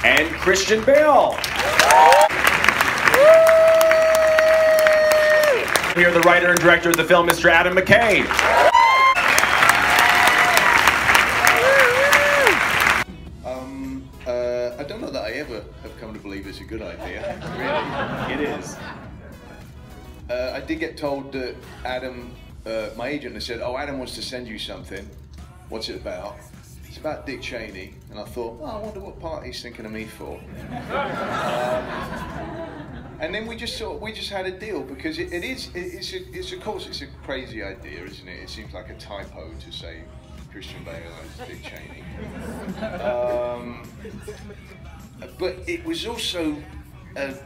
and Christian Bale. Here, the writer and director of the film, Mr. Adam McKay. I don't know that I ever have come to believe it's a good idea. Really, it is. I did get told that Adam, my agent, has said, "Oh, Adam wants to send you something. What's it about?" It's about Dick Cheney, and I thought, "Oh, I wonder what part he's thinking of me for." And then we just had a deal, because it's of course it's a crazy idea, isn't it? It seems like a typo to say Christian Bale as Dick Cheney. But it was also an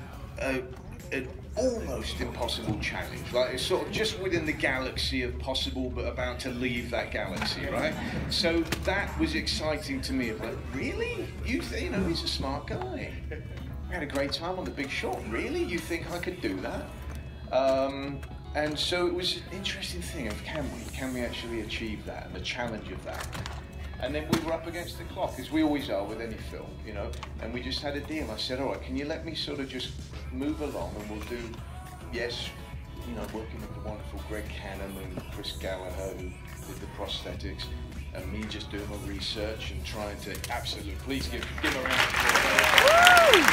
almost impossible challenge. Like, it's sort of just within the galaxy of possible, but about to leave that galaxy, right? So that was exciting to me. Like, really? You know, he's a smart guy. I had a great time on The Big Short. Really? You think I could do that? And so it was an interesting thing of, can we actually achieve that, and the challenge of that? And then we were up against the clock, as we always are with any film, you know, and we just had a deal. I said, all right, can you let me sort of just move along, and we'll do, yes, you know, working with the wonderful Greg Cannon and Chris Gallagher, who did the prosthetics, and me just doing my research and trying to, absolutely, please give a round of applause.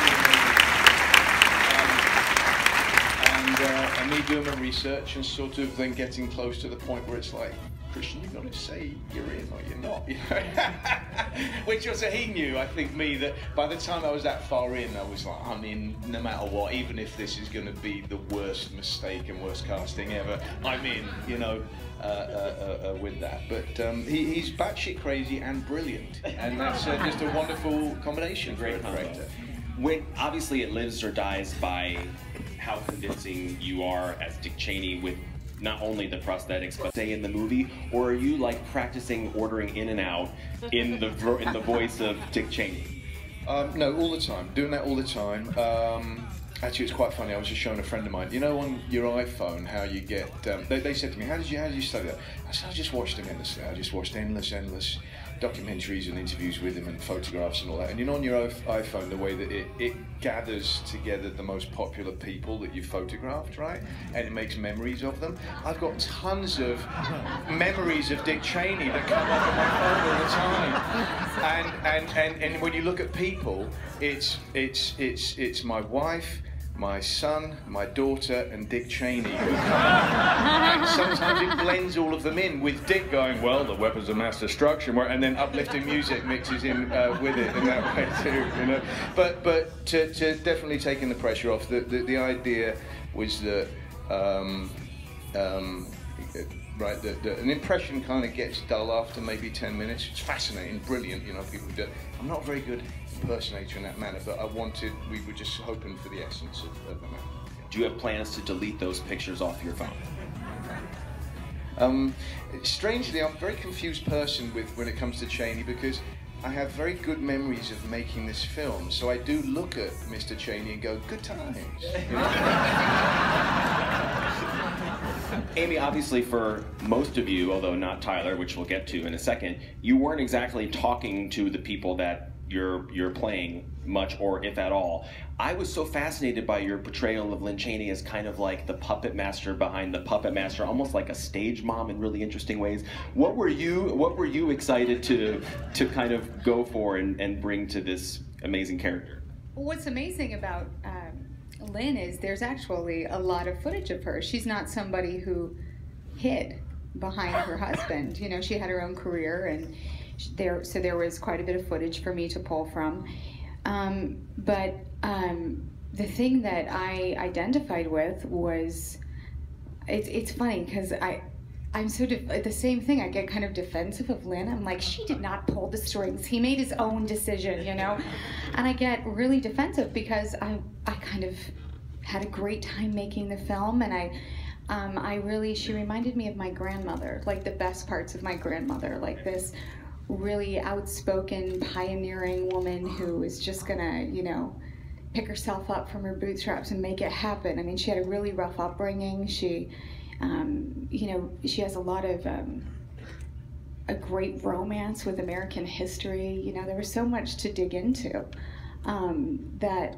And me doing my research and sort of then getting close to the point where it's like, Christian, you've got to say you're in or you're not, you know? Which also, he knew, I think, me, that by the time I was that far in, I was like, I'm in no matter what, even if this is going to be the worst mistake and worst casting ever, I'm in, you know, with that. But he's batshit crazy and brilliant, and that's just a wonderful combination for a director. Obviously, it lives or dies by how convincing you are as Dick Cheney with not only the prosthetics, but say in the movie, or are you like practicing ordering in and out in the voice of Dick Cheney? No, all the time. Doing that all the time. Actually, it's quite funny. I was just showing a friend of mine. You know, on your iPhone, how you get. They said to me, "How did you study that?" I said, "I just watched him endlessly. I just watched endless documentaries and interviews with him and photographs and all that." And you know, on your iPhone, the way that it gathers together the most popular people that you photographed, right? And it makes memories of them. I've got tons of memories of Dick Cheney that come up on my phone all the time. And when you look at people, it's my wife, my son, my daughter, and Dick Cheney who come up. And sometimes it blends all of them in, with Dick going, well, the weapons of mass destruction, and then uplifting music mixes in with it in that way too, you know. But to definitely taking the pressure off, the idea was that, right, an impression kind of gets dull after maybe 10 minutes. It's fascinating, brilliant, you know, people do it. I'm not very good impersonator in that manner, but we were just hoping for the essence of the manner. Do you have plans to delete those pictures off your phone? Strangely, I'm a very confused person when it comes to Cheney, because I have very good memories of making this film, so I do look at Mr. Cheney and go, good times. You know? Amy, obviously for most of you, although not Tyler, which we'll get to in a second, you weren't exactly talking to the people that you're playing much, or if at all. I was so fascinated by your portrayal of Lynn Cheney as kind of like the puppet master behind the puppet master, almost like a stage mom in really interesting ways. What were you excited to kind of go for and bring to this amazing character? What's amazing about Lynn is there's actually a lot of footage of her. She's not somebody who hid behind her husband. You know, she had her own career, and so there was quite a bit of footage for me to pull from. But the thing that I identified with was, it's funny because I'm sort of the same thing. I get kind of defensive of Lynn. I'm like, she did not pull the strings. He made his own decision, you know? And I get really defensive because I kind of had a great time making the film, and she reminded me of my grandmother, like the best parts of my grandmother, like this really outspoken, pioneering woman who is just gonna, you know, pick herself up from her bootstraps and make it happen. I mean, she had a really rough upbringing. She, you know, she has a lot of a great romance with American history. You know, there was so much to dig into. that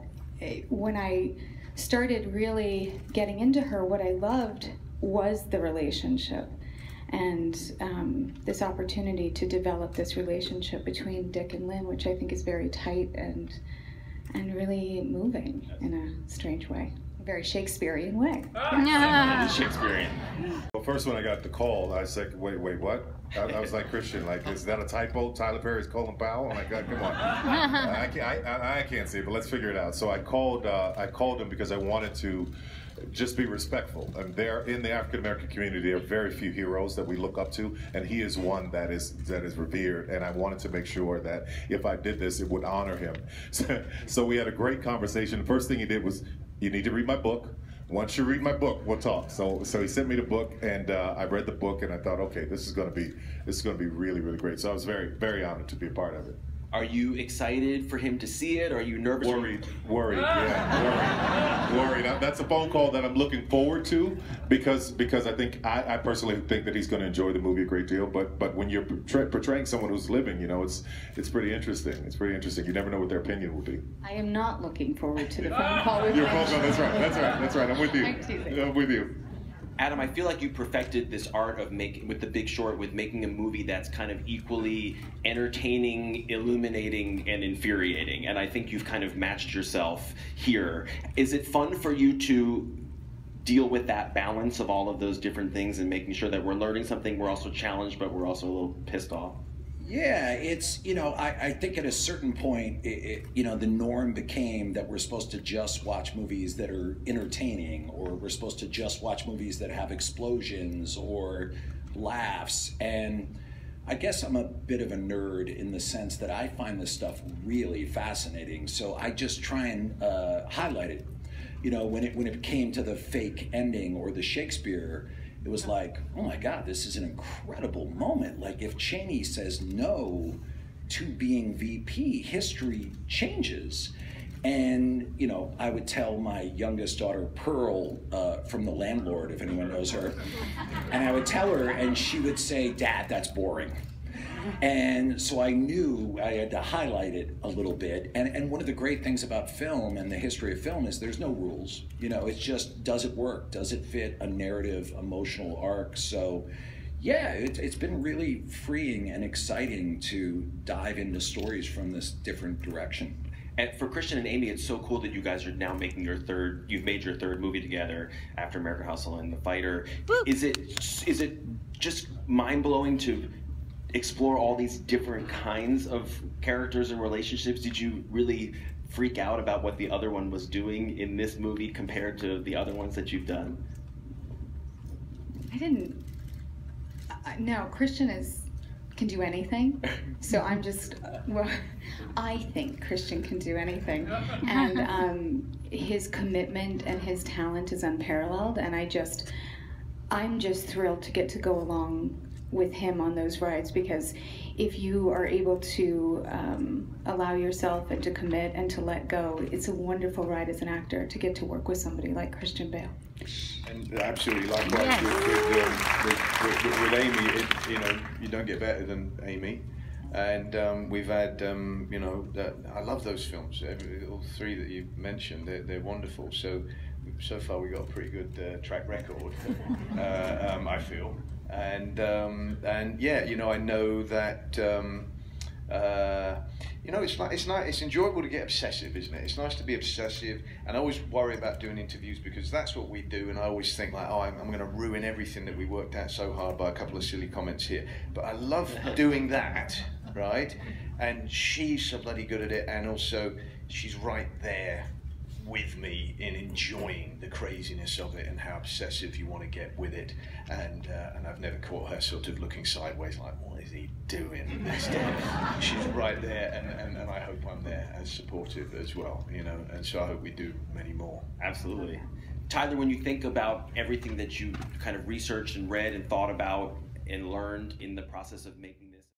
when I started really getting into her, what I loved was the relationship. And this opportunity to develop this relationship between Dick and Lynn, which I think is very tight and really moving in a strange way, a very Shakespearean way. Shakespearean. Well, first when I got the call, I said, wait, what? I was like, Christian, like, is that a typo? Tyler Perry's Colin Powell? I'm like, come on. I can't see it, but let's figure it out. So I called him because I wanted to just be respectful. And there, in the African American community, there are very few heroes that we look up to, and he is one that is revered. And I wanted to make sure that if I did this, it would honor him. So we had a great conversation. The first thing he did was, "You need to read my book. Once you read my book, we'll talk." So he sent me the book, and I read the book, and I thought, okay, this is going to be really, really great. So I was very, very honored to be a part of it. Are you excited for him to see it? Or are you nervous? Worried. That's a phone call that I'm looking forward to because I think I personally think that he's going to enjoy the movie a great deal. But when you're portraying someone who's living, you know, it's pretty interesting. It's pretty interesting. You never know what their opinion will be. I am not looking forward to the phone call with Your phone call. That's right. I'm with you. I'm with you. Adam, I feel like you perfected this art of making, with The Big Short, with making a movie that's kind of equally entertaining, illuminating, and infuriating. And I think you've kind of matched yourself here. Is it fun for you to deal with that balance of all of those different things and making sure that we're learning something, we're also challenged, but we're also a little pissed off? Yeah, it's, you know, I think at a certain point, you know, the norm became that we're supposed to just watch movies that are entertaining, or we're supposed to just watch movies that have explosions or laughs. And I guess I'm a bit of a nerd in the sense that I find this stuff really fascinating. So I just try and highlight it. You know, when it came to the fake ending or the Shakespeare, it was like, oh my God, this is an incredible moment. Like, if Cheney says no to being VP, history changes. And, you know, I would tell my youngest daughter, Pearl, from The Landlord, if anyone knows her, and I would tell her, and she would say, "Dad, that's boring." And so I knew I had to highlight it a little bit. And one of the great things about film and the history of film is there's no rules. You know, it's just, does it work? Does it fit a narrative, emotional arc? So yeah, it's been really freeing and exciting to dive into stories from this different direction. And for Christian and Amy, it's so cool that you guys are now making you've made your third movie together after American Hustle and The Fighter. Woo! Is it just mind-blowing to explore all these different kinds of characters and relationships? Did you really freak out about what the other one was doing in this movie compared to the other ones that you've done? I didn't. No, Christian can do anything. So I'm just, well, I think Christian can do anything. And his commitment and his talent is unparalleled. And I'm just thrilled to get to go along with him on those rides, because if you are able to allow yourself and to commit and to let go, it's a wonderful ride as an actor to get to work with somebody like Christian Bale. And absolutely, likewise with Amy, you know, you don't get better than Amy. And we've had, you know, I love those films. All three that you mentioned, they're wonderful. So far we got a pretty good track record, I feel. And yeah, you know, I know that you know, it's enjoyable to get obsessive, isn't it? It's nice to be obsessive, and I always worry about doing interviews because that's what we do, and I always think like, oh, I'm going to ruin everything that we worked out so hard by a couple of silly comments here. But I love doing that, right? And she's so bloody good at it, and also she's right there with me in enjoying the craziness of it and how obsessive you want to get with it, and I've never caught her sort of looking sideways like, what is he doing? She's right there, and I hope I'm there as supportive as well, you know, and so I hope we do many more. Absolutely. Tyler, when you think about everything that you kind of researched and read and thought about and learned in the process of making